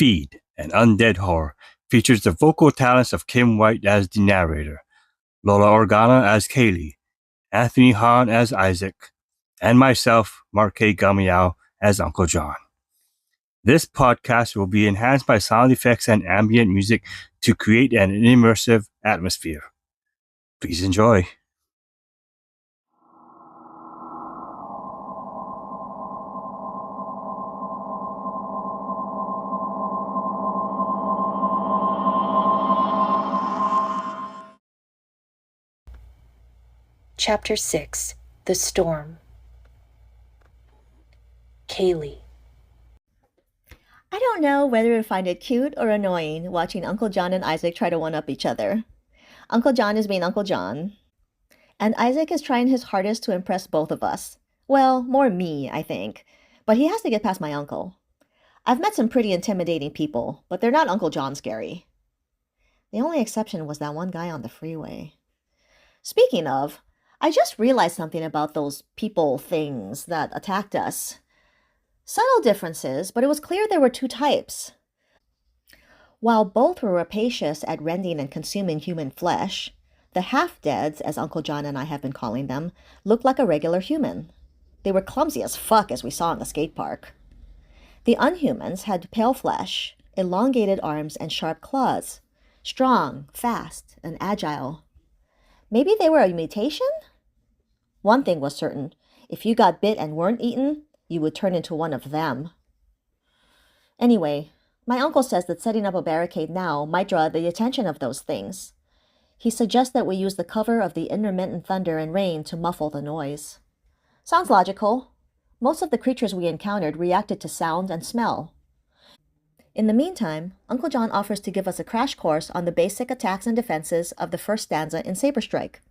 Feed, an Undead horror, features the vocal talents of Kim White as the narrator, Lola Organa as Kaylee, Anthony Hahn as Isaac, and myself, Mark K. Gamiao, as Uncle John. This podcast will be enhanced by sound effects and ambient music to create an immersive atmosphere. Please enjoy. Chapter 6: The Storm. Kaylee. I don't know whether to find it cute or annoying watching Uncle John and Isaac try to one-up each other. Uncle John is being Uncle John, and Isaac is trying his hardest to impress both of us. Well, more me, I think, but he has to get past my uncle. I've met some pretty intimidating people, but they're not Uncle John scary. The only exception was that one guy on the freeway. Speaking of, I just realized something about those people things that attacked us. Subtle differences, but it was clear there were two types. While both were rapacious at rending and consuming human flesh, the half-deads, as Uncle John and I have been calling them, looked like a regular human. They were clumsy as fuck, as we saw in the skate park. The unhumans had pale flesh, elongated arms, and sharp claws. Strong, fast, and agile. Maybe they were a mutation? One thing was certain. If you got bit and weren't eaten, you would turn into one of them. Anyway, my uncle says that setting up a barricade now might draw the attention of those things. He suggests that we use the cover of the intermittent thunder and rain to muffle the noise. Sounds logical. Most of the creatures we encountered reacted to sound and smell. In the meantime, Uncle John offers to give us a crash course on the basic attacks and defenses of the first stanza in Saber Strike.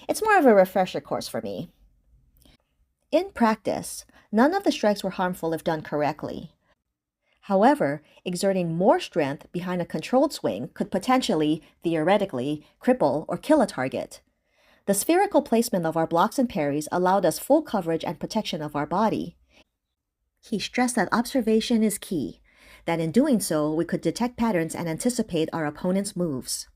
It's more of a refresher course for me. In practice, none of the strikes were harmful if done correctly. However, exerting more strength behind a controlled swing could potentially, theoretically, cripple or kill a target. The spherical placement of our blocks and parries allowed us full coverage and protection of our body. He stressed that observation is key, that in doing so we could detect patterns and anticipate our opponent's moves.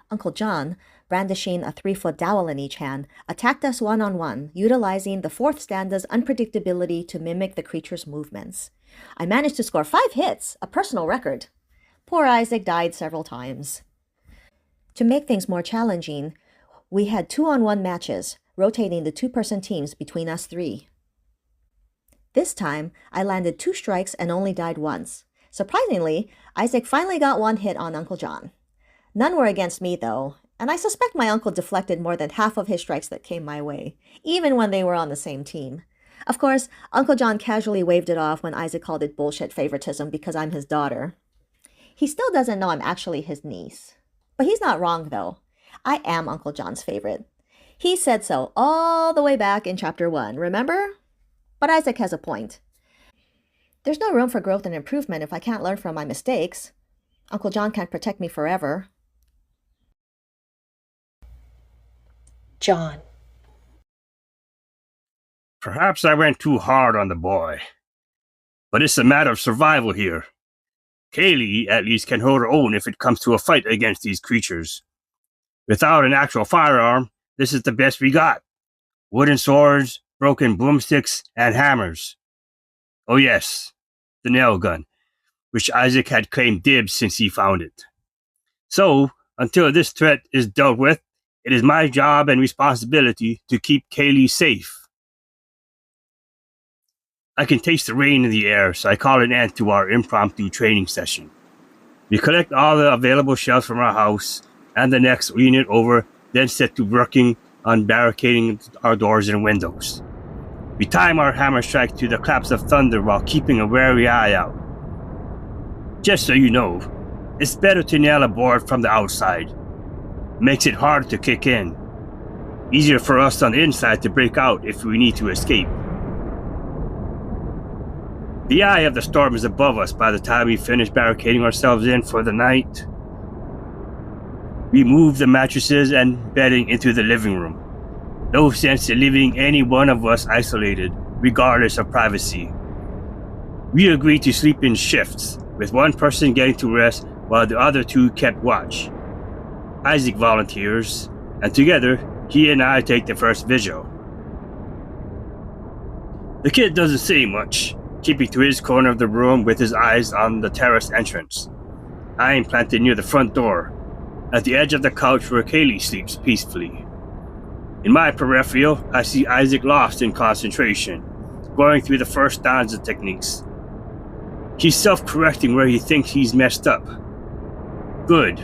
Uncle John, brandishing a 3-foot dowel in each hand, attacked us one-on-one, utilizing the fourth stanza's unpredictability to mimic the creature's movements. I managed to score 5 hits, a personal record. Poor Isaac died several times. To make things more challenging, we had 2-on-1 matches, rotating the 2-person teams between us 3. This time, I landed 2 strikes and only died once. Surprisingly, Isaac finally got 1 hit on Uncle John. None were against me, though, and I suspect my uncle deflected more than half of his strikes that came my way, even when they were on the same team. Of course, Uncle John casually waved it off when Isaac called it bullshit favoritism because I'm his daughter. He still doesn't know I'm actually his niece. But he's not wrong, though. I am Uncle John's favorite. He said so all the way back in Chapter 1, remember? But Isaac has a point. There's no room for growth and improvement if I can't learn from my mistakes. Uncle John can't protect me forever. John. Perhaps I went too hard on the boy, but it's a matter of survival here. Kaylee at least can hold her own if it comes to a fight against these creatures. Without an actual firearm, this is the best we got. Wooden swords, broken broomsticks, and hammers. Oh yes, the nail gun, which Isaac had claimed dibs since he found it. So, until this threat is dealt with, it is my job and responsibility to keep Kaylee safe. I can taste the rain in the air, so I call an end to our impromptu training session. We collect all the available shells from our house and the next unit over, then set to working on barricading our doors and windows. We time our hammer strike to the claps of thunder while keeping a wary eye out. Just so you know, it's better to nail a board from the outside. Makes it hard to kick in. Easier for us on the inside to break out if we need to escape. The eye of the storm is above us by the time we finish barricading ourselves in for the night. We move the mattresses and bedding into the living room. No sense in leaving any one of us isolated, regardless of privacy. We agree to sleep in shifts, with one person getting to rest while the other two kept watch. Isaac volunteers, and together, he and I take the first vigil. The kid doesn't say much, keeping to his corner of the room with his eyes on the terrace entrance. I am planted near the front door, at the edge of the couch where Kaylee sleeps peacefully. In my peripheral, I see Isaac lost in concentration, going through the first stanza techniques. He's self-correcting where he thinks he's messed up. Good.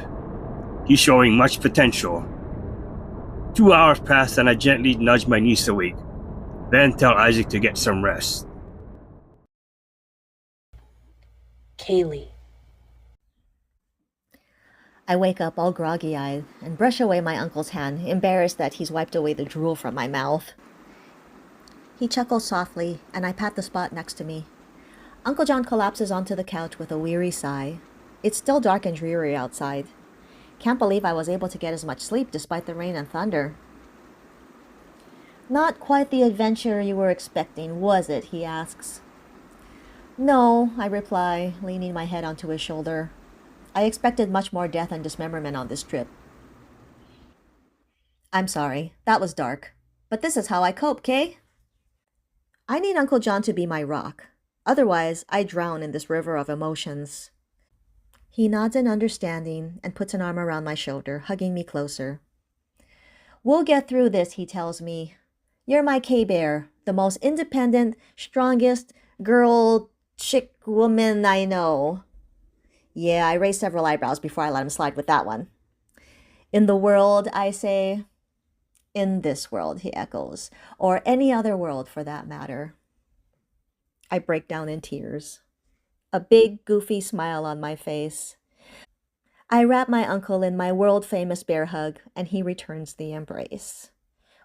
He's showing much potential. 2 hours pass and I gently nudge my niece awake, then tell Isaac to get some rest. Kaylee. I wake up all groggy-eyed and brush away my uncle's hand, embarrassed that he's wiped away the drool from my mouth. He chuckles softly, and I pat the spot next to me. Uncle John collapses onto the couch with a weary sigh. It's still dark and dreary outside. Can't believe I was able to get as much sleep despite the rain and thunder. Not quite the adventure you were expecting, was it? He asks. No, I reply, leaning my head onto his shoulder. I expected much more death and dismemberment on this trip. I'm sorry, that was dark. But this is how I cope, Kay? I need Uncle John to be my rock. Otherwise, I drown in this river of emotions. He nods in understanding and puts an arm around my shoulder, hugging me closer. We'll get through this, he tells me. You're my K-Bear, the most independent, strongest girl, chick woman I know. Yeah, I raised several eyebrows before I let him slide with that one. In the world, I say. In this world, he echoes, or any other world for that matter. I break down in tears. A big, goofy smile on my face. I wrap my uncle in my world-famous bear hug, and he returns the embrace.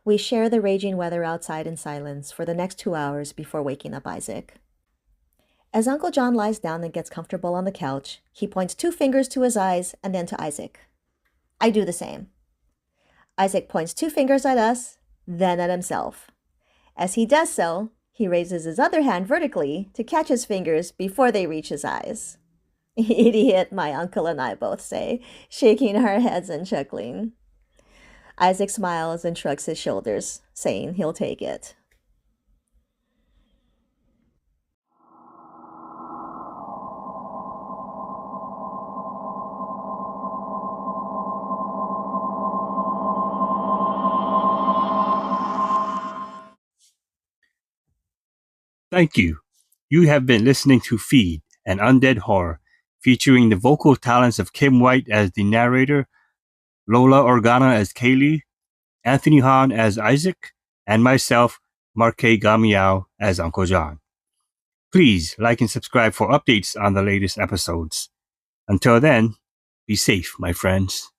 We share the raging weather outside in silence for the next 2 hours before waking up Isaac. As Uncle John lies down and gets comfortable on the couch, he points 2 fingers to his eyes and then to Isaac. I do the same. Isaac points 2 fingers at us, then at himself. As he does so, he raises his other hand vertically to catch his fingers before they reach his eyes. Idiot, my uncle and I both say, shaking our heads and chuckling. Isaac smiles and shrugs his shoulders, saying he'll take it. Thank you. You have been listening to Feed, an Undead Horror, featuring the vocal talents of Kim White as the narrator, Lola Organa as Kaylee, Anthony Hahn as Isaac, and myself, Marque Gamiao, as Uncle John. Please like and subscribe for updates on the latest episodes. Until then, be safe, my friends.